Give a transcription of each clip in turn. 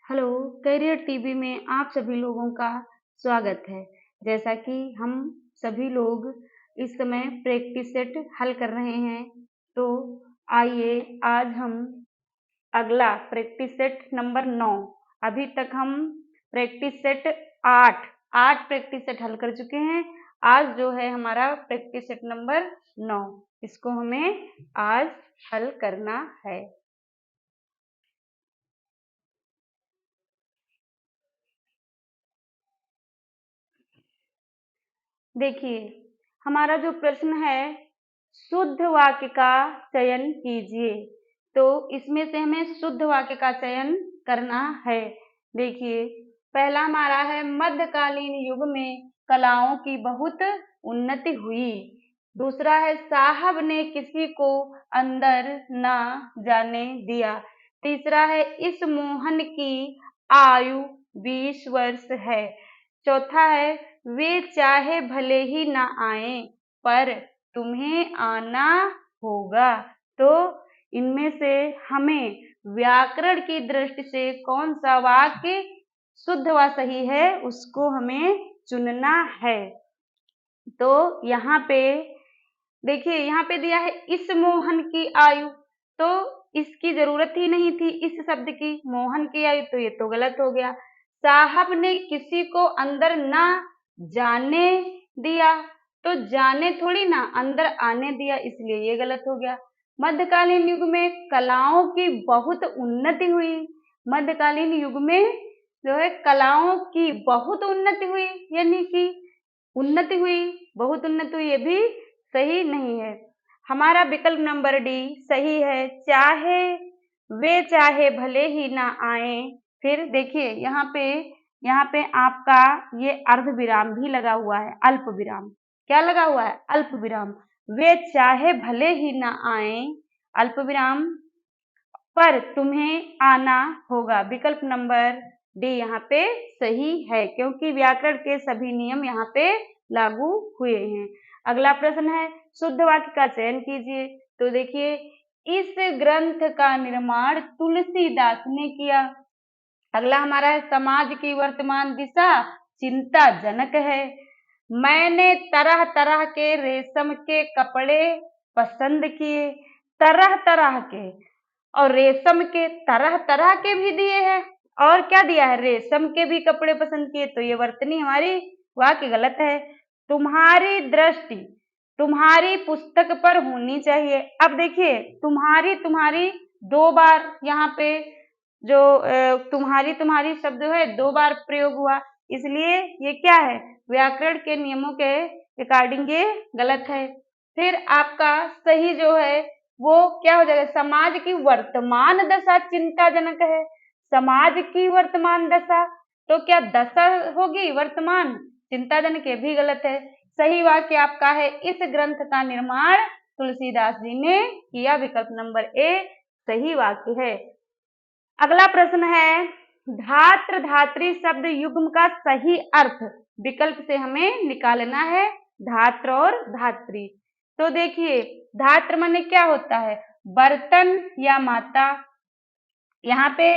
Hello, career TV में आप सभी लोगों का स्वागत है। जैसा कि हम सभी लोग इस समय प्रैक्टिस सेट हल कर रहे हैं, तो आइए आज हम अगला प्रैक्टिस सेट नंबर 9, अभी तक हम प्रैक्टिस सेट 8 प्रैक्टिस सेट हल कर चुके हैं। आज जो है हमारा प्रैक्टिस सेट नंबर 9, इसको हमें आज हल करना है। देखिए, हमारा जो प्रश्न है, शुद्ध वाक्य का चयन कीजिए। तो इसमें से हमें शुद्ध वाक्य का चयन करना है। देखिए, पहला हमारा है, मध्यकालीन युग में कलाओं की बहुत उन्नति हुई। दूसरा है, साहब ने किसी को अंदर ना जाने दिया। तीसरा है, इस मोहन की आयु 20 वर्ष है। चौथा है, वे चाहे भले ही ना आए पर तुम्हें आना होगा। तो इनमें से हमें व्याकरण की दृष्टि से कौन सा वाक्य शुद्ध व सही है उसको हमें चुनना है। तो यहाँ पे देखिए, यहाँ पे दिया है इस मोहन की आयु, तो इसकी जरूरत ही नहीं थी इस शब्द की, मोहन की आयु, तो ये तो गलत हो गया। साहब ने किसी को अंदर ना जाने दिया, तो जाने थोड़ी ना, अंदर आने दिया, इसलिए ये गलत हो गया। मध्यकालीन युग में कलाओं की बहुत उन्नति हुई। मध्यकालीन युग में जो है कलाओं की बहुत उन्नति हुई, यानी कि उन्नति हुई, बहुत उन्नति हुई, ये भी सही नहीं है। हमारा विकल्प नंबर डी सही है, चाहे वे चाहे भले ही ना आए। फिर देखिए यहाँ पे आपका ये अर्ध विराम भी लगा हुआ है, अल्प विराम। क्या लगा हुआ है? अल्प विराम। वे चाहे भले ही ना आए, अल्प विराम, पर तुम्हें आना होगा। विकल्प नंबर डी यहाँ पे सही है, क्योंकि व्याकरण के सभी नियम यहाँ पे लागू हुए हैं। अगला प्रश्न है, शुद्ध वाक्य का चयन कीजिए। तो देखिए, इस ग्रंथ का निर्माण तुलसीदास ने किया। अगला हमारा है, समाज की वर्तमान दिशा चिंताजनक है। मैंने तरह तरह के रेशम के कपड़े पसंद किए। तरह तरह के, और रेशम के तरह तरह के भी दिए हैं, और क्या दिया है? रेशम के भी कपड़े पसंद किए, तो ये वर्तनी हमारी वाक्य गलत है। तुम्हारी दृष्टि तुम्हारी पुस्तक पर होनी चाहिए। अब देखिए, तुम्हारी तुम्हारी 2 बार यहाँ पे जो तुम्हारी तुम्हारी शब्द है 2 बार प्रयोग हुआ, इसलिए ये क्या है? व्याकरण के नियमों के अकॉर्डिंग ये गलत है। फिर आपका सही जो है वो क्या हो जाएगा? समाज की वर्तमान दशा चिंताजनक है। समाज की वर्तमान दशा, तो क्या दशा होगी वर्तमान? चिंताजनक, ये भी गलत है। सही वाक्य आपका है, इस ग्रंथ का निर्माण तुलसीदास जी ने किया। विकल्प नंबर ए सही वाक्य है। अगला प्रश्न है, धात्र धात्री शब्द युग्म का सही अर्थ विकल्प से हमें निकालना है, धात्र और धात्री। तो देखिए, धात्र माने क्या होता है? बर्तन या माता। यहाँ पे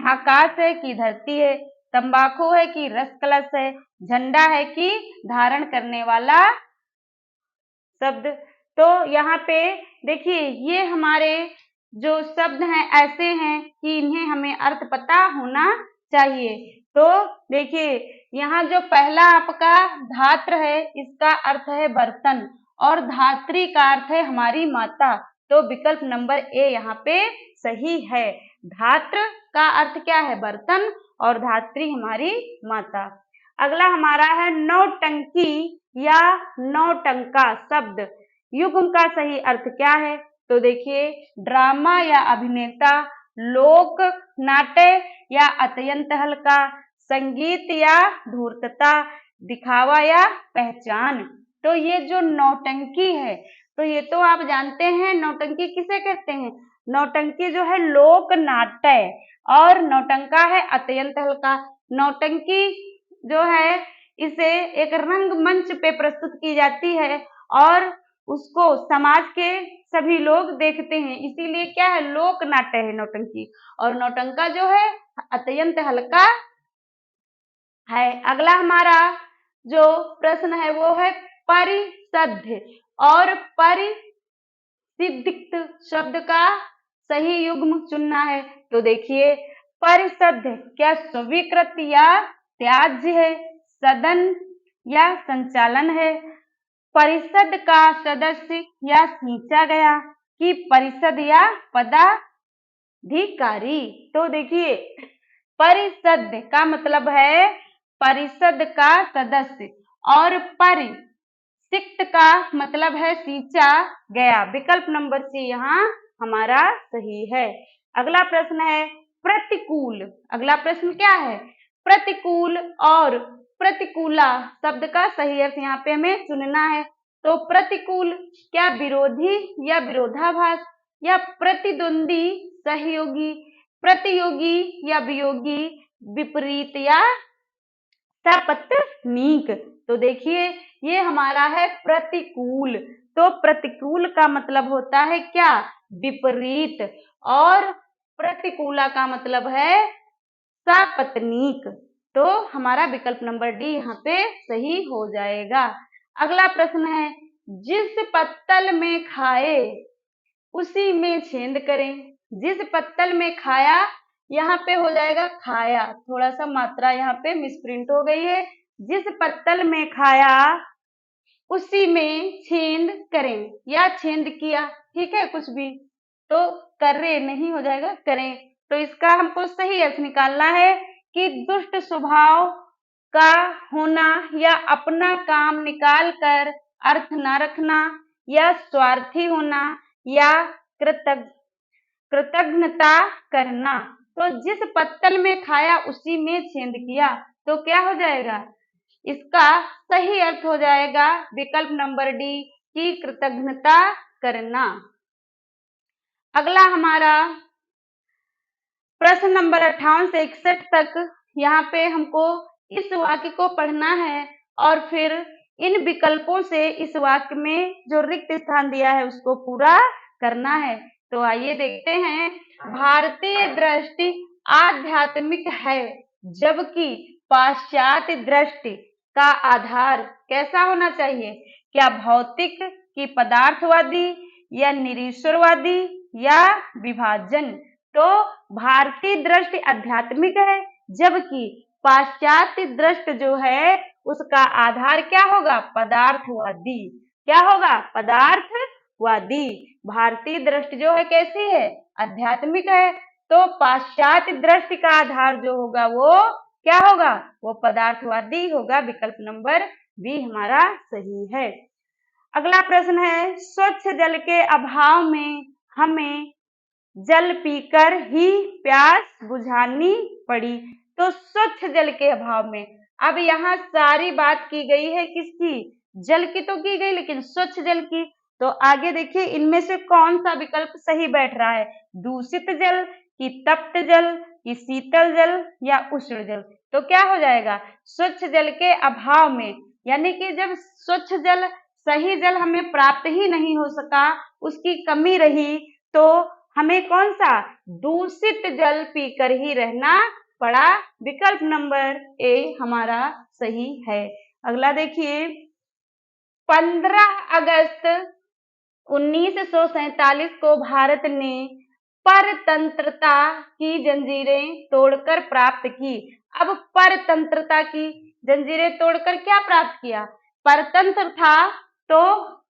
आकाश है कि धरती है, तंबाकू है कि रस कलश है, झंडा है कि धारण करने वाला शब्द। तो यहाँ पे देखिए, ये हमारे जो शब्द हैं ऐसे हैं कि इन्हें हमें अर्थ पता होना चाहिए। तो देखिए, यहाँ जो पहला आपका धात्र है, इसका अर्थ है बर्तन, और धात्री का अर्थ है हमारी माता। तो विकल्प नंबर ए यहाँ पे सही है। धात्र का अर्थ क्या है? बर्तन, और धात्री हमारी माता। अगला हमारा है, नौटंकी या नौटंका शब्द युग्म का सही अर्थ क्या है? तो देखिए, ड्रामा या अभिनेता, लोक नाट्य या अत्यंत हल्का, संगीत या धूर्तता, दिखावा या पहचान। तो ये जो नौटंकी है, तो ये तो आप जानते हैं नौटंकी किसे कहते हैं? नौटंकी जो है लोक नाट्य, और नौटंका है अत्यंत हल्का। नौटंकी जो है इसे एक रंगमंच पे प्रस्तुत की जाती है, और उसको समाज के सभी लोग देखते हैं, इसीलिए क्या है, लोक नाट्य है नौटंकी। और नौटंका जो है अत्यंत हल्का है। अगला हमारा जो प्रश्न है वो है परिसद्ध और परिसिद्धित शब्द का सही युग्म चुनना है। तो देखिए, परिसद्ध क्या स्वीकृत या त्याज्य है, सदन या संचालन है, परिषद का सदस्य या खींचा गया, कि परिषद या पदाधिकारी। तो देखिए, परिषद का मतलब है परिषद का सदस्य और परिषिक्त का मतलब है सींचा गया। विकल्प नंबर सी यहाँ हमारा सही है। अगला प्रश्न है प्रतिकूल। अगला प्रश्न क्या है, प्रतिकूल और प्रतिकूला शब्द का सही अर्थ यहाँ पे हमें चुनना है। तो प्रतिकूल क्या विरोधी या विरोधाभास, या प्रतिद्वंदी सहयोगी, प्रतियोगी या वियोगी, विपरीत या सपत्नीक। तो देखिए, ये हमारा है प्रतिकूल। तो प्रतिकूल का मतलब होता है क्या, विपरीत, और प्रतिकूला का मतलब है सपत्नीक। तो हमारा विकल्प नंबर डी यहाँ पे सही हो जाएगा। अगला प्रश्न है जिस पत्तल में खाए उसी में छेद करें। जिस पत्तल में खाया, यहाँ पे हो जाएगा खाया, थोड़ा सा मात्रा यहाँ पे मिसप्रिंट हो गई है। जिस पत्तल में खाया उसी में छेद करें, या छेद किया, ठीक है, कुछ भी, तो करे नहीं हो जाएगा करें। तो इसका हमको सही अर्थ निकालना है कि दुष्ट स्वभाव का होना, या अपना काम निकाल कर अर्थ न रखना, या स्वार्थी होना, या कृतज्ञता करना। तो जिस पत्तल में खाया उसी में छेद किया, तो क्या हो जाएगा, इसका सही अर्थ हो जाएगा विकल्प नंबर डी की कृतज्ञता करना। अगला हमारा प्रश्न नंबर 58 से 61 तक, यहाँ पे हमको इस वाक्य को पढ़ना है और फिर इन विकल्पों से इस वाक्य में जो रिक्त स्थान दिया है उसको पूरा करना है। तो आइए देखते हैं। भारतीय दृष्टि आध्यात्मिक है, जबकि पाश्चात्य दृष्टि का आधार कैसा होना चाहिए, क्या भौतिक की पदार्थवादी, या निरीश्वरवादी, या विभाजन। तो भारतीय दृष्टि आध्यात्मिक है, जबकि पाश्चात्य दृष्टि जो है उसका आधार क्या होगा, पदार्थवादी। क्या होगा, पदार्थवादी। भारतीय दृष्टि जो है कैसी है, आध्यात्मिक है, तो पाश्चात्य दृष्टि का आधार जो होगा वो क्या होगा, वो पदार्थवादी होगा। विकल्प नंबर बी हमारा सही है। अगला प्रश्न है स्वच्छ जल के अभाव में हमें जल पीकर ही प्यास बुझानी पड़ी। तो स्वच्छ जल के अभाव में, अब यहाँ सारी बात की गई है किसकी, जल की तो की गई, लेकिन स्वच्छ जल की। तो आगे देखिए इनमें से कौन सा विकल्प सही बैठ रहा है, दूषित जल, कि तप्त जल, कि शीतल जल, या उष्ण जल। तो क्या हो जाएगा, स्वच्छ जल के अभाव में, यानी कि जब स्वच्छ जल, सही जल हमें प्राप्त ही नहीं हो सका, उसकी कमी रही, तो हमें कौन सा, दूषित जल पीकर ही रहना पड़ा। विकल्प नंबर ए हमारा सही है। अगला देखिए 15 अगस्त 1947 को भारत ने परतंत्रता की जंजीरें तोड़कर प्राप्त की। अब परतंत्रता की जंजीरें तोड़कर क्या प्राप्त किया, परतंत्र था तो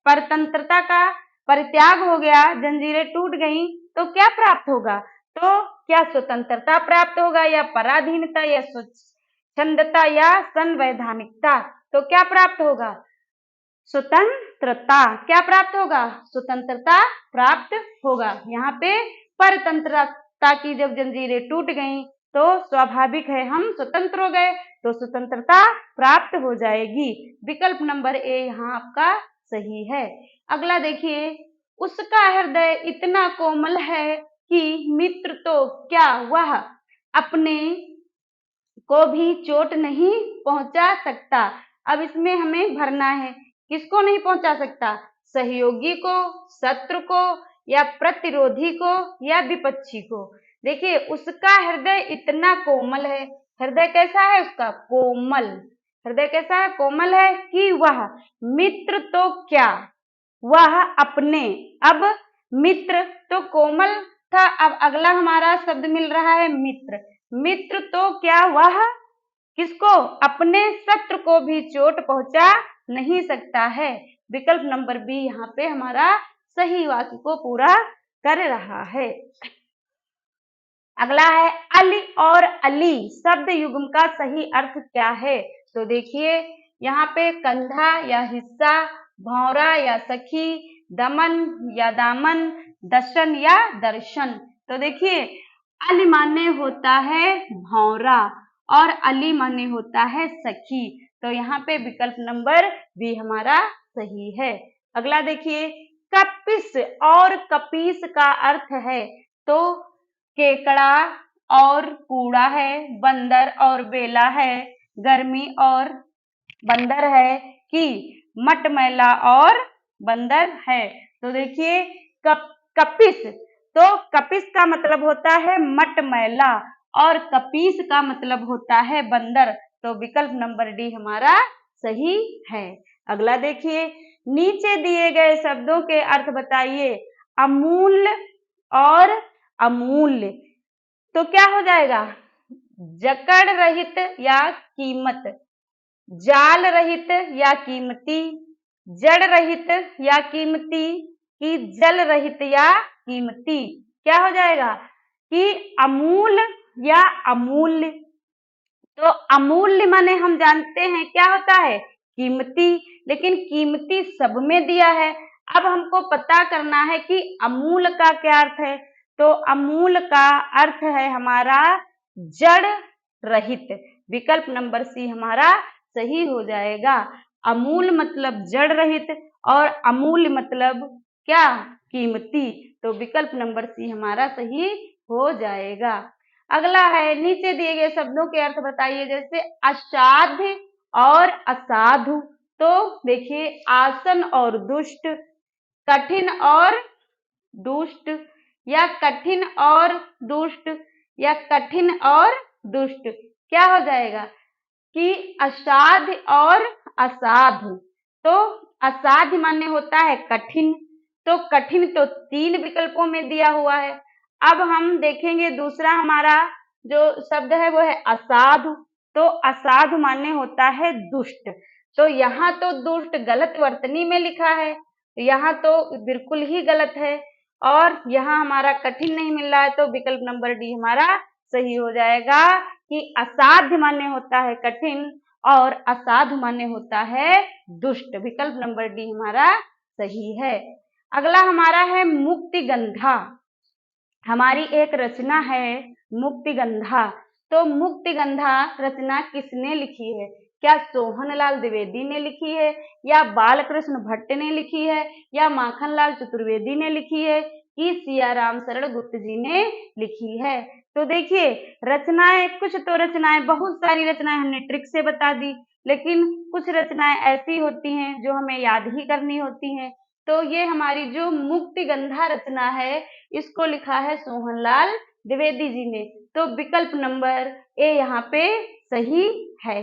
परतंत्रता का परित्याग हो गया, जंजीरें टूट गई, तो क्या प्राप्त होगा, तो क्या स्वतंत्रता प्राप्त होगा, या पराधीनता, या स्वच्छंदता, या संवैधानिकता। तो क्या प्राप्त होगा, स्वतंत्रता। क्या प्राप्त होगा, स्वतंत्रता प्राप्त होगा। यहाँ पे परतंत्रता की जब जंजीरें टूट गई तो स्वाभाविक है हम स्वतंत्र हो गए, तो स्वतंत्रता प्राप्त हो जाएगी। विकल्प नंबर ए यहाँ आपका सही है। अगला देखिए उसका हृदय इतना कोमल है कि मित्र तो क्या वह अपने को भी चोट नहीं पहुंचा सकता। अब इसमें हमें भरना है, किसको नहीं पहुंचा सकता, सहयोगी को, शत्रु को, या प्रतिरोधी को, या विपक्षी को। देखिए उसका हृदय इतना कोमल है, हृदय कैसा है उसका, कोमल। हृदय कैसा है, कोमल है कि वह मित्र तो क्या, वह अपने, अब मित्र तो कोमल था, अब अगला हमारा शब्द मिल रहा है मित्र। मित्र तो क्या वह किसको, अपने शत्रु को भी चोट पहुंचा नहीं सकता है। विकल्प नंबर बी यहाँ पे हमारा सही वाक्य को पूरा कर रहा है। अगला है अली और अली शब्द युग्म का सही अर्थ क्या है। तो देखिए यहाँ पे कंधा या हिस्सा, भौरा या सखी, दमन या दामन, दर्शन या दर्शन। तो देखिए अली माने होता है भौरा और अली माने होता है सखी। तो यहाँ पे विकल्प नंबर बी हमारा सही है। अगला देखिए कपिस और कपीस का अर्थ है। तो केकड़ा और कूड़ा है, बंदर और बेला है, गर्मी और बंदर है, कि मटमैला और बंदर है। तो देखिए कपिस, तो कपिस का मतलब होता है मटमैला और कपीस का मतलब होता है बंदर। तो विकल्प नंबर डी हमारा सही है। अगला देखिए नीचे दिए गए शब्दों के अर्थ बताइए। अमूल्य और अमूल्य, तो क्या हो जाएगा, जकड़ रहित या कीमत, जाल रहित या कीमती, जड़ रहित या कीमती, कि जल रहित या कीमती। क्या हो जाएगा कि अमूल या अमूल्य। तो अमूल्य माने हम जानते हैं क्या होता है, कीमती, लेकिन कीमती सब में दिया है। अब हमको पता करना है कि अमूल का क्या अर्थ है। तो अमूल का अर्थ है हमारा जड़ रहित। विकल्प नंबर सी हमारा सही हो जाएगा। अमूल मतलब जड़ रहित और अमूल्य मतलब क्या, कीमती। तो विकल्प नंबर सी हमारा सही हो जाएगा। अगला है नीचे दिए गए शब्दों के अर्थ बताइए। जैसे असाध्य और असाधु। तो देखिए आसन और दुष्ट, कठिन और दुष्ट, या कठिन और दुष्ट, या कठिन और दुष्ट। क्या हो जाएगा कि असाध्य और असाधु। तो असाध्य माने होता है कठिन, तो कठिन तो 3 विकल्पों में दिया हुआ है। अब हम देखेंगे दूसरा हमारा जो शब्द है वो है असाधु। तो असाधु माने होता है दुष्ट। तो यहाँ तो दुष्ट गलत वर्तनी में लिखा है, यहाँ तो बिल्कुल ही गलत है, और यहाँ हमारा कठिन नहीं मिल रहा है। तो विकल्प नंबर डी हमारा सही हो जाएगा कि असाध्य माने होता है कठिन और असाधु माने होता है दुष्ट। विकल्प नंबर डी हमारा सही है। अगला हमारा है मुक्तिगंधा। हमारी एक रचना है मुक्तिगंधा। तो मुक्तिगंधा रचना किसने लिखी है, क्या सोहनलाल द्विवेदी ने लिखी है, या बालकृष्ण भट्ट ने लिखी है, या माखनलाल चतुर्वेदी ने लिखी है, कि सियाराम शरण गुप्त जी ने लिखी है। तो देखिए रचनाएं, कुछ तो रचनाएं, बहुत सारी रचनाएं हमने ट्रिक से बता दी, लेकिन कुछ रचनाएं ऐसी होती हैं जो हमें याद ही करनी होती हैं। तो ये हमारी जो मुक्तिगंधा रचना है इसको लिखा है सोहनलाल द्विवेदी जी ने। तो विकल्प नंबर ए यहाँ पे सही है।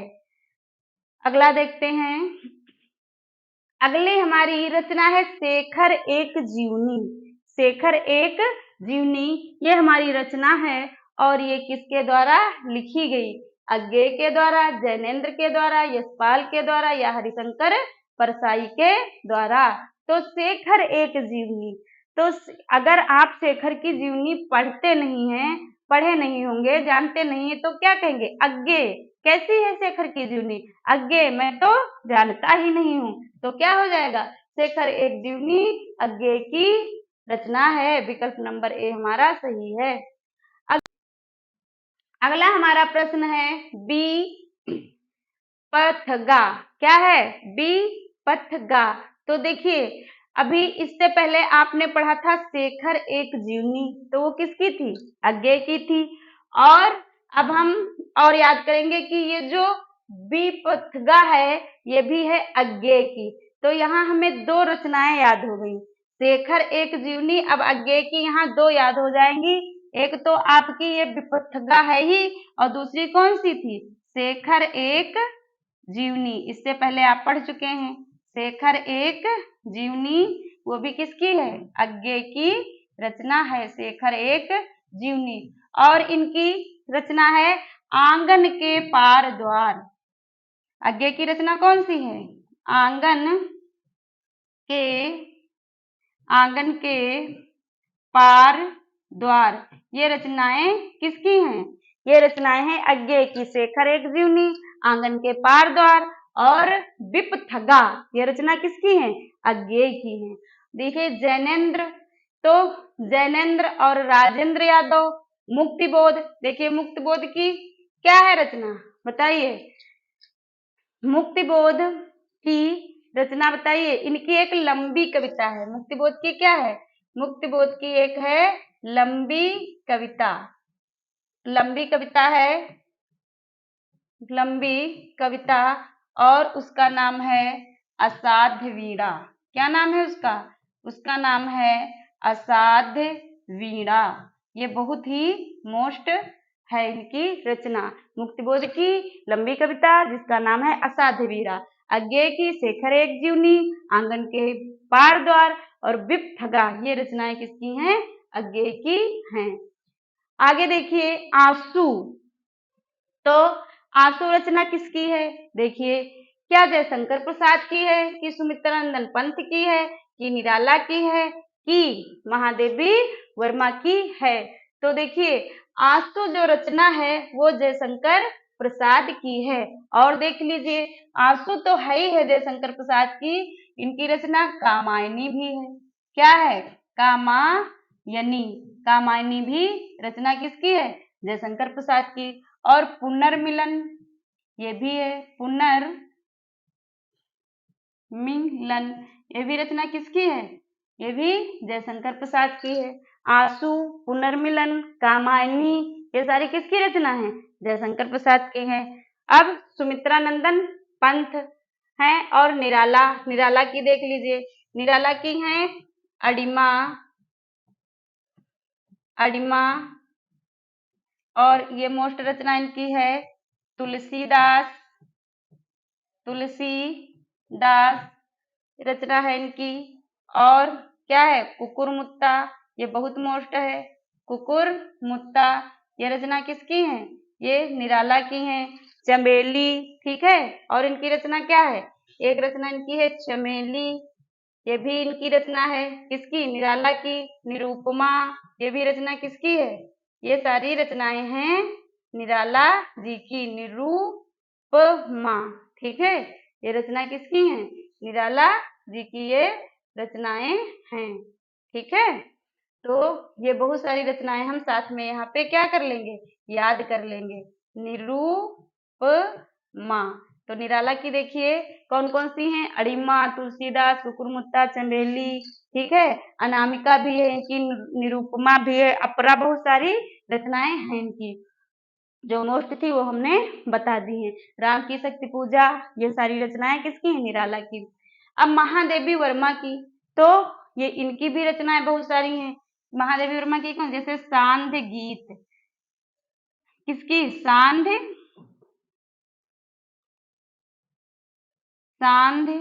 अगला देखते हैं। अगली हमारी रचना है शेखर एक जीवनी। शेखर एक जीवनी ये हमारी रचना है और ये किसके द्वारा लिखी गई, अज्ञेय के द्वारा, जैनेन्द्र के द्वारा, यशपाल के द्वारा, या हरिशंकर परसाई के द्वारा। तो शेखर एक जीवनी, तो अगर आप शेखर की जीवनी पढ़ते नहीं हैं, पढ़े नहीं होंगे, जानते नहीं है, तो क्या कहेंगे, अज्ञेय। कैसी है शेखर की जीवनी, अज्ञेय, मैं तो जानता ही नहीं हूँ। तो क्या हो जाएगा, शेखर एक जीवनी अज्ञेय की रचना है। विकल्प नंबर ए हमारा सही है। अगला हमारा प्रश्न है बी पथगा। क्या है, बी पथगा। तो देखिए अभी इससे पहले आपने पढ़ा था शेखर एक जीवनी, तो वो किसकी थी, अज्ञेय की थी। और अब हम और याद करेंगे कि ये जो बी पथगा है ये भी है अज्ञेय की। तो यहाँ हमें 2 रचनाएं याद हो गई, शेखर एक जीवनी। अब अज्ञेय की यहाँ 2 याद हो जाएंगी, एक तो आपकी ये विपथगा है ही, और दूसरी कौन सी थी, शेखर एक जीवनी। इससे पहले आप पढ़ चुके हैं, शेखर एक जीवनी, वो भी किसकी है, अज्ञेय की रचना है, शेखर एक जीवनी। और इनकी रचना है आंगन के पार द्वार। अज्ञेय की रचना कौन सी है, आंगन के पार द्वार। ये रचनाएं किसकी हैं, ये रचनाएं हैं अज्ञेय की, शेखर एक जीवनी, आंगन के पार द्वार और विपथगा। ये रचना किसकी है, अज्ञेय की है। देखिए जैनेन्द्र, तो जैनेन्द्र और राजेंद्र यादव, मुक्तिबोध। देखिए मुक्तिबोध की क्या है रचना, बताइए, मुक्तिबोध की रचना बताइए। इनकी एक लंबी कविता है, मुक्तिबोध की क्या है, मुक्तिबोध की एक है लंबी कविता, लंबी कविता है, लंबी कविता, और उसका नाम है असाध्य वीणा। क्या नाम है उसका, उसका नाम है असाध्य वीणा। ये बहुत ही मोस्ट है इनकी रचना, मुक्तिबोध की लंबी कविता जिसका नाम है असाध्य वीणा, अज्ञेय की शेखर एक जीवनी, आंगन के पार द्वार और विपथगा। ये रचनाएं किसकी हैं, अज्ञेय की हैं। आगे देखिए आंसू, तो आंसू रचना किसकी है, देखिए क्या जयशंकर प्रसाद की है, कि सुमित्रानंदन पंत की है, कि निराला की है, कि महादेवी वर्मा की है। तो देखिए आंसू जो रचना है वो जयशंकर प्रसाद की है। और देख लीजिए आंसू तो है ही है जयशंकर प्रसाद की, इनकी रचना कामायनी भी है। क्या है, कामायनी, कामायनी भी रचना किसकी है, जयशंकर प्रसाद की। और पुनर्मिलन ये भी है, पुनर्मिलन ये भी रचना किसकी है, ये भी जयशंकर प्रसाद की है। आंसू, पुनर्मिलन, कामायनी ये सारी किसकी रचना है, जयशंकर प्रसाद की है। अब सुमित्रानंदन पंत हैं और निराला, निराला की देख लीजिए, निराला की हैं अडिमा, अडिमा, और ये मोस्ट रचना इनकी है तुलसीदास, तुलसीदास रचना है इनकी। और क्या है, कुकुरमुत्ता, ये बहुत मोस्ट है, कुकुरमुत्ता ये रचना किसकी है, ये निराला की है। चमेली, ठीक है, और इनकी रचना क्या है, एक रचना इनकी है चमेली, ये भी इनकी रचना है, किसकी, निराला की। निरूपमा ये भी रचना किसकी है, ये सारी रचनाएं हैं निराला जी की, निरूपमा, ठीक है, ये रचना किसकी है, निराला जी की ये रचनाएं हैं, ठीक है। तो ये बहुत सारी रचनाएं हम साथ में यहाँ पे क्या कर लेंगे, याद कर लेंगे, निरूपमा। तो निराला की देखिए कौन कौन सी हैं, अड़िमा, तुलसीदास, कुकुरमुत्ता, चंबेली, ठीक है, अनामिका भी है इनकी, निरूपमा भी है, अपरा, बहुत सारी रचनाएं हैं इनकी। जो मोस्ट थी वो हमने बता दी है। राम की शक्ति पूजा, ये सारी रचनाएं किसकी हैं, निराला की। अब महादेवी वर्मा की, तो ये इनकी भी रचनाएं बहुत सारी हैं। महादेवी वर्मा की कौन, जैसे सांध्य गीत, किसकी, सांध्य, सांध्य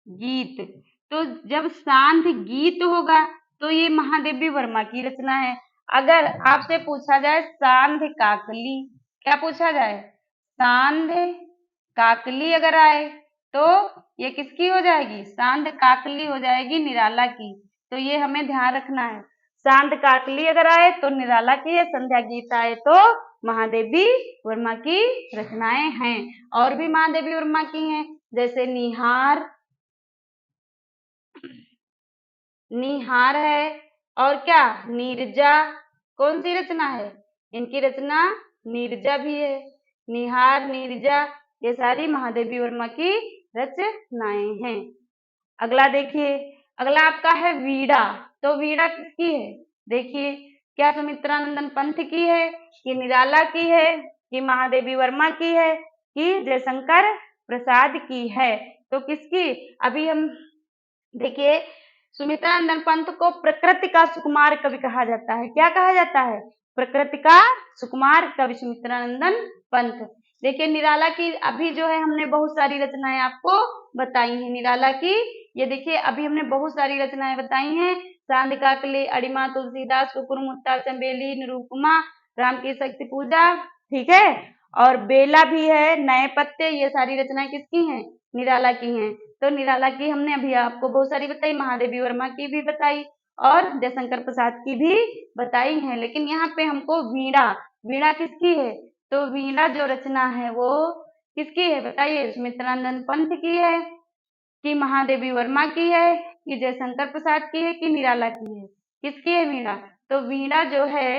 गीत। तो जब सांध्य गीत होगा तो ये महादेवी वर्मा की रचना है। अगर आपसे पूछा जाए सांध्य काकली, क्या पूछा जाए, सांध्य काकली अगर आए तो ये किसकी हो जाएगी, सांध्य काकली हो जाएगी, निराला की। तो ये हमें ध्यान रखना है, सांध्य काकली अगर आए तो निराला की है, संध्या गीत आए तो महादेवी वर्मा की रचनाएं हैं। और भी महादेवी वर्मा की हैं, जैसे निहार, निहार है, और क्या, नीरजा, कौन सी रचना है, इनकी रचना नीरजा भी है, निहार, नीरजा ये सारी महादेवी वर्मा की रचनाएं हैं। अगला देखिए, अगला आपका है वीणा। तो वीणा किसकी है, देखिए क्या सुमित्रानंदन पंत की है, कि निराला की है, कि महादेवी वर्मा की है, कि जयशंकर प्रसाद की है। तो किसकी? अभी हम देखिए, सुमित्रानंदन पंत को प्रकृति का सुकुमार कवि कहा जाता है। क्या कहा जाता है? प्रकृति का सुकुमार कवि सुमित्रानंदन पंत। देखिए निराला की अभी जो है हमने बहुत सारी रचनाएं आपको बताई हैं निराला की। ये देखिए अभी हमने बहुत सारी रचनाएं बताई हैं। चांद का किले, अड़िमा, तुलसीदास, कुकुरमुत्ता, चंबेली, निरूपमा, राम की शक्ति पूजा, ठीक है, और बेला भी है, नए पत्ते, ये सारी रचनाएं किसकी हैं? निराला की हैं। तो निराला की हमने अभी आपको बहुत सारी बताई, महादेवी वर्मा की भी बताई और जयशंकर प्रसाद की भी बताई है। लेकिन यहाँ पे हमको वीणा, वीणा किसकी है? तो वीणा जो रचना है वो किसकी है बताइए? सुमित्रानंदन पंत की है कि महादेवी वर्मा की है कि जयशंकर प्रसाद की है कि निराला की है? किसकी है वीणा? तो वीणा जो है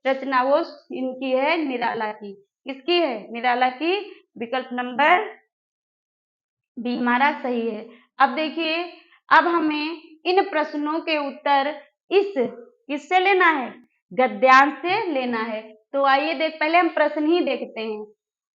रचना वो इनकी है, निराला की। किसकी है? निराला की। विकल्प नंबर बी हमारा सही है। अब देखिए, अब हमें इन प्रश्नों के उत्तर इस किससे लेना है? गद्यांश से लेना है। तो आइए पहले हम प्रश्न ही देखते हैं।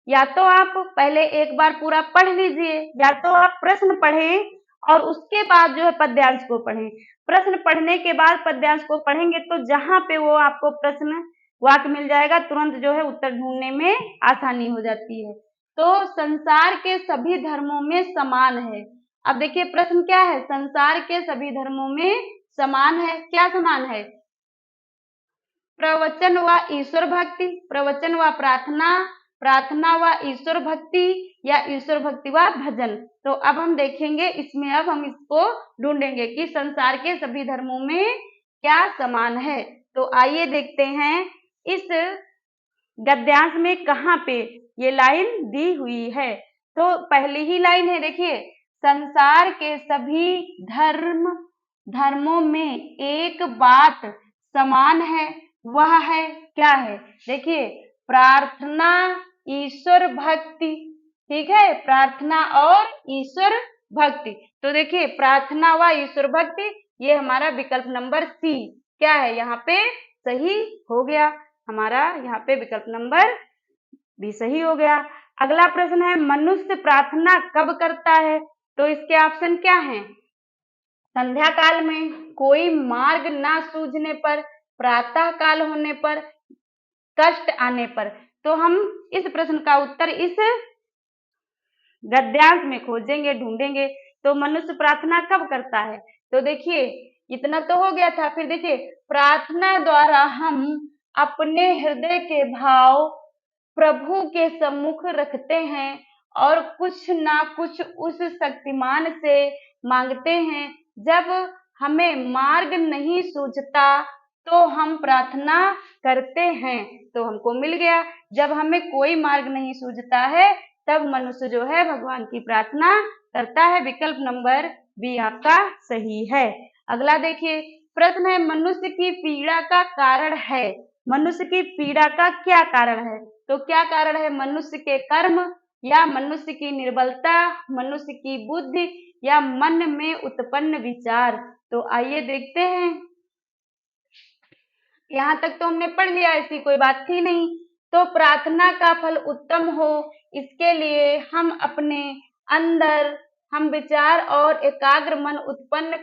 या तो आप पहले एक बार पूरा पढ़ लीजिए, या तो आप प्रश्न पढ़ें और उसके बाद जो है पद्यांश को पढ़ें। प्रश्न पढ़ने के बाद पद्यांश को पढ़ेंगे तो जहां पे वो आपको प्रश्न वाक्य मिल जाएगा, तुरंत जो है उत्तर ढूंढने में आसानी हो जाती है। तो संसार के सभी धर्मों में समान है। अब देखिए प्रश्न क्या है? संसार के सभी धर्मों में समान है। क्या समान है? प्रवचन व ईश्वर भक्ति, प्रवचन व प्रार्थना, प्रार्थना व ईश्वर भक्ति, या ईश्वर भक्ति व भजन। तो अब हम देखेंगे इसमें, अब हम इसको ढूंढेंगे कि संसार के सभी धर्मों में क्या समान है। तो आइए देखते हैं इस गद्यांश में कहाँ पे ये लाइन दी हुई है। तो पहली ही लाइन है, देखिए, संसार के सभी धर्मों में एक बात समान है, वह है क्या है? देखिए, प्रार्थना, ईश्वर भक्ति, ठीक है, प्रार्थना और ईश्वर भक्ति। तो देखिए प्रार्थना व ईश्वर भक्ति, ये हमारा विकल्प नंबर सी क्या है? यहाँ पे सही हो गया हमारा, यहाँ पे विकल्प नंबर बी सही हो गया। अगला प्रश्न है, मनुष्य प्रार्थना कब करता है? तो इसके ऑप्शन क्या हैं? संध्या काल में, कोई मार्ग ना सूझने पर, प्रातः काल होने पर, कष्ट आने पर। तो हम इस प्रश्न का उत्तर इस गद्यांश में खोजेंगे, ढूंढेंगे। तो मनुष्य प्रार्थना कब करता है? तो देखिए इतना तो हो गया था। फिर देखिए, प्रार्थना द्वारा हम अपने हृदय के भाव प्रभु के सम्मुख रखते हैं और कुछ ना कुछ उस शक्तिमान से मांगते हैं। जब हमें मार्ग नहीं सूझता तो हम प्रार्थना करते हैं, तो हमको मिल गया। जब हमें कोई मार्ग नहीं सूझता है तब मनुष्य जो है भगवान की प्रार्थना करता है। विकल्प नंबर बी आपका सही है। अगला देखिए प्रश्न है, मनुष्य की पीड़ा का कारण है। मनुष्य की पीड़ा का क्या कारण है? तो क्या कारण है? मनुष्य के कर्म, या मनुष्य की निर्बलता, मनुष्य की बुद्धि, या मन में उत्पन्न विचार। तो आइए देखते हैं। यहाँ तक तो हमने पढ़ लिया, ऐसी कोई बात थी नहीं। तो प्रार्थना का फल उत्तम हो, इसके लिए हम अपने अंदर हम विचार और एकाग्र मन उत्पन्न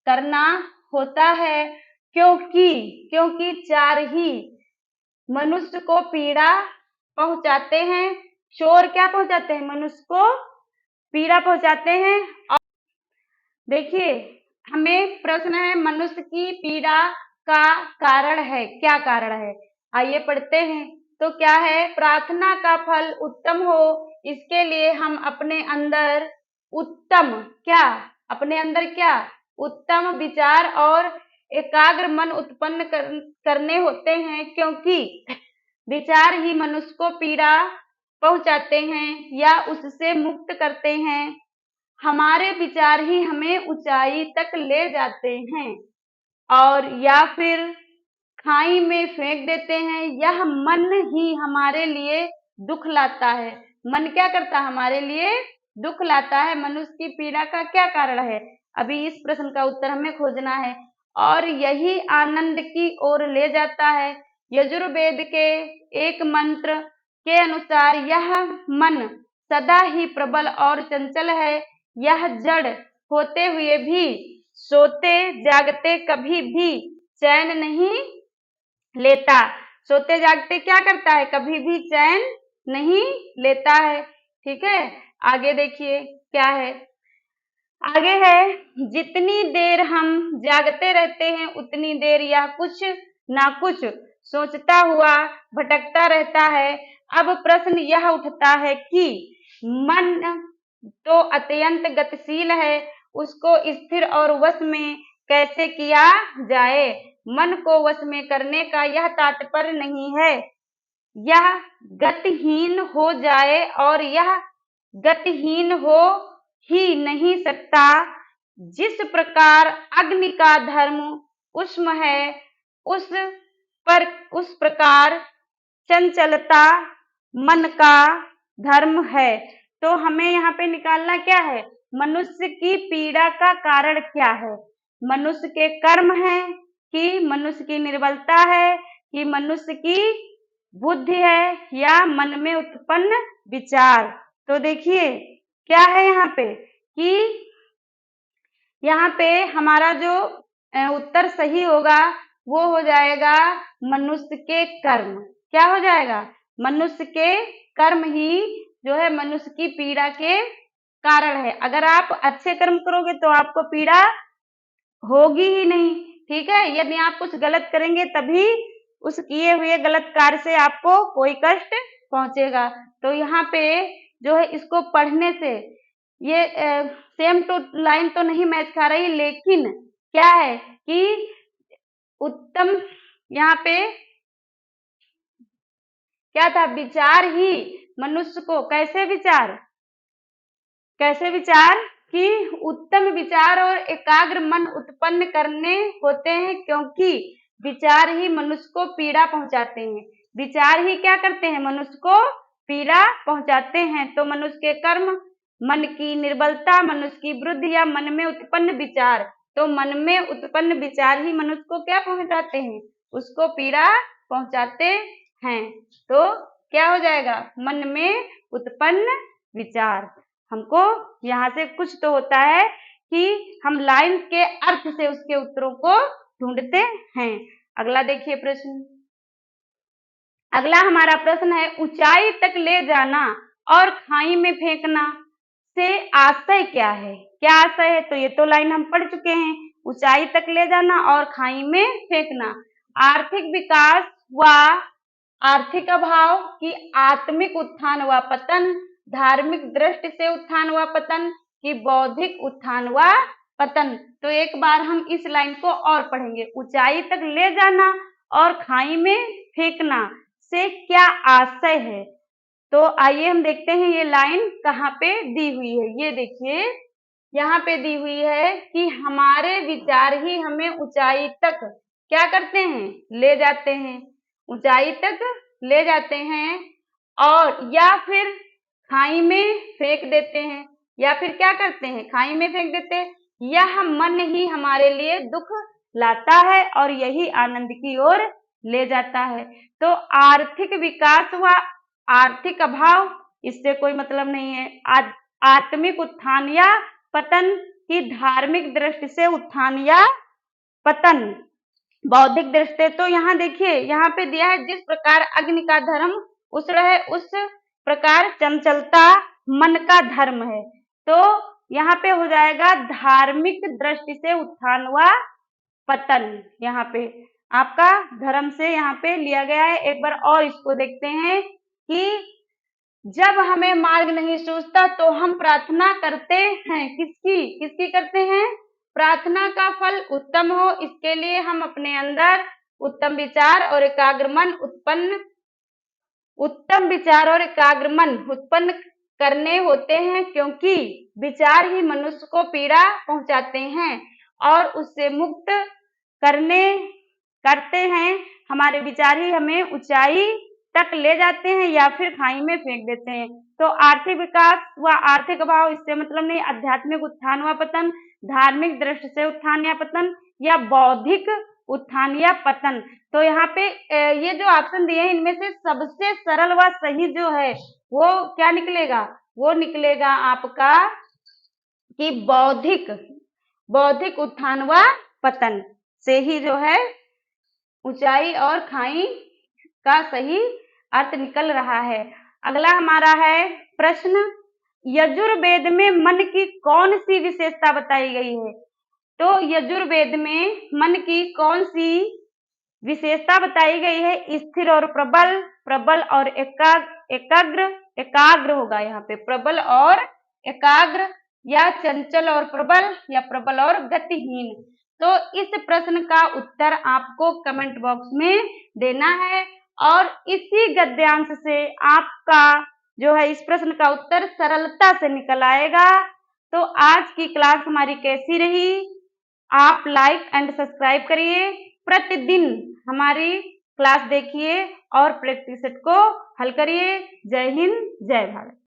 करना होता है, क्योंकि चार ही मनुष्य को पीड़ा पहुंचाते हैं। चोर क्या पहुंचाते हैं? मनुष्य को पीड़ा पहुंचाते हैं। और देखिए हमें प्रश्न है, मनुष्य की पीड़ा का कारण है, क्या कारण है? आइए पढ़ते हैं। तो क्या है? प्रार्थना का फल उत्तम हो, इसके लिए हम अपने अंदर उत्तम क्या, अपने अंदर क्या, उत्तम विचार और एकाग्र मन उत्पन्न करने होते हैं, क्योंकि विचार ही मनुष्य को पीड़ा पहुंचाते हैं या उससे मुक्त करते हैं। हमारे विचार ही हमें ऊंचाई तक ले जाते हैं और या फिर खाई में फेंक देते हैं। यह मन ही हमारे लिए दुख लाता है। मन क्या करता है? हमारे लिए दुख लाता है। मनुष्य की पीड़ा का क्या कारण है? अभी इस प्रश्न का उत्तर हमें खोजना है और यही आनंद की ओर ले जाता है। यजुर्वेद के एक मंत्र के अनुसार यह मन सदा ही प्रबल और चंचल है, यह जड़ होते हुए भी सोते जागते कभी भी चैन नहीं लेता। सोते जागते क्या करता है, कभी भी चैन नहीं लेता है। ठीक है, आगे देखिए क्या है। आगे है, जितनी देर हम जागते रहते हैं उतनी देर यह कुछ ना कुछ सोचता हुआ भटकता रहता है। अब प्रश्न यह उठता है कि मन तो अत्यंत गतिशील है, उसको स्थिर और वश में कैसे किया जाए। मन को वश में करने का यह तात्पर्य नहीं है यह गतिहीन हो जाए, और यह गतिहीन हो ही नहीं सकता। जिस प्रकार अग्नि का धर्म उष्म है, उस प्रकार चंचलता मन का धर्म है। तो हमें यहाँ पे निकालना क्या है, मनुष्य की पीड़ा का कारण क्या है। मनुष्य के कर्म है कि मनुष्य की निर्बलता है कि मनुष्य की बुद्धि है या मन में उत्पन्न विचार। तो देखिए क्या है यहाँ पे कि यहाँ पे हमारा जो उत्तर सही होगा वो हो जाएगा मनुष्य के कर्म। क्या हो जाएगा, मनुष्य के कर्म ही जो है मनुष्य की पीड़ा के कारण है। अगर आप अच्छे कर्म करोगे तो आपको पीड़ा होगी ही नहीं। ठीक है, यदि आप कुछ गलत करेंगे तभी उस किए हुए गलत कार्य से आपको कोई कष्ट पहुंचेगा। तो यहाँ पे जो है इसको पढ़ने से ये सेम टू लाइन तो नहीं मैच खा रही, लेकिन क्या है कि उत्तम यहाँ पे क्या था, विचार ही मनुष्य को कैसे विचार कि उत्तम विचार और एकाग्र मन उत्पन्न करने होते हैं, क्योंकि विचार ही मनुष्य को पीड़ा पहुंचाते हैं। विचार ही क्या करते हैं, मनुष्य को पीड़ा पहुंचाते हैं। तो मनुष्य के कर्म, मन की निर्बलता, मनुष्य की वृद्धि या मन में उत्पन्न विचार, तो मन में उत्पन्न विचार ही मनुष्य को क्या पहुंचाते हैं, उसको पीड़ा पहुंचाते हैं। तो क्या हो जाएगा, मन में उत्पन्न विचार। हमको यहाँ से कुछ तो होता है कि हम लाइन के अर्थ से उसके उत्तरों को ढूंढते हैं। अगला देखिए प्रश्न। अगला हमारा प्रश्न है, ऊंचाई तक ले जाना और खाई में फेंकना से आशय क्या है। क्या आशय है, तो ये तो लाइन हम पढ़ चुके हैं। ऊंचाई तक ले जाना और खाई में फेंकना आर्थिक विकास व आर्थिक अभाव की आत्मिक उत्थान व पतन, धार्मिक दृष्टि से उत्थान व पतन की बौद्धिक उत्थान व पतन। तो एक बार हम इस लाइन को और पढ़ेंगे। ऊंचाई तक ले जाना और खाई में फेंकना से क्या आशय है। तो आइए हम देखते हैं ये लाइन कहाँ पे दी हुई है। ये देखिए यहाँ पे दी हुई है कि हमारे विचार ही हमें ऊंचाई तक क्या करते हैं, ले जाते हैं, ऊंचाई तक ले जाते हैं, और या फिर खाई में फेंक देते हैं, या फिर क्या करते हैं, खाई में फेंक देते हैं। यह मन ही हमारे लिए दुख लाता है और यही आनंद की ओर ले जाता है। तो आर्थिक विकास व आर्थिक अभाव, इससे कोई मतलब नहीं है। आत्मिक उत्थान या पतन की धार्मिक दृष्टि से उत्थान या पतन बौद्धिक दृष्टि। तो यहाँ देखिए यहाँ पे दिया है, जिस प्रकार अग्नि का धर्म उष्ण है उस प्रकार चंचलता मन का धर्म है। तो यहाँ पे हो जाएगा धार्मिक दृष्टि से उत्थान व पतन। यहाँ पे आपका धर्म से यहाँ पे लिया गया है। एक बार और इसको देखते हैं कि जब हमें मार्ग नहीं सूझता तो हम प्रार्थना करते हैं, किसकी करते हैं, प्रार्थना का फल उत्तम हो, इसके लिए हम अपने अंदर उत्तम विचार और एकाग्र मन उत्पन्न करने होते हैं, क्योंकि विचार ही मनुष्य को पीड़ा पहुंचाते हैं और उससे मुक्त करते हैं। हमारे विचार ही हमें ऊंचाई तक ले जाते हैं या फिर खाई में फेंक देते हैं। तो आर्थिक विकास व आर्थिक अभाव, इससे मतलब नहीं। आध्यात्मिक उत्थान व पतन, धार्मिक दृष्टि से उत्थान या पतन, या बौद्धिक उत्थान या पतन। तो यहाँ पे ये जो ऑप्शन दिए हैं इनमें से सबसे सरल व सही जो है वो क्या निकलेगा, वो निकलेगा आपका कि बौद्धिक उत्थान व पतन से ही जो है ऊंचाई और खाई का सही अर्थ निकल रहा है। अगला हमारा है प्रश्न, यजुर्वेद में मन की कौन सी विशेषता बताई गई है? तो यजुर्वेद में मन की कौन सी विशेषता बताई गई है? स्थिर और प्रबल, प्रबल और एकाग्र होगा यहाँ पे, प्रबल और एकाग्र, या चंचल और प्रबल, या प्रबल और गतिहीन। तो इस प्रश्न का उत्तर आपको कमेंट बॉक्स में देना है और इसी गद्यांश से आपका जो है इस प्रश्न का उत्तर सरलता से निकल आएगा। तो आज की क्लास हमारी कैसी रही? आप लाइक एंड सब्सक्राइब करिए, प्रतिदिन हमारी क्लास देखिए और प्रैक्टिस सेट को हल करिए। जय हिंद, जय भारत।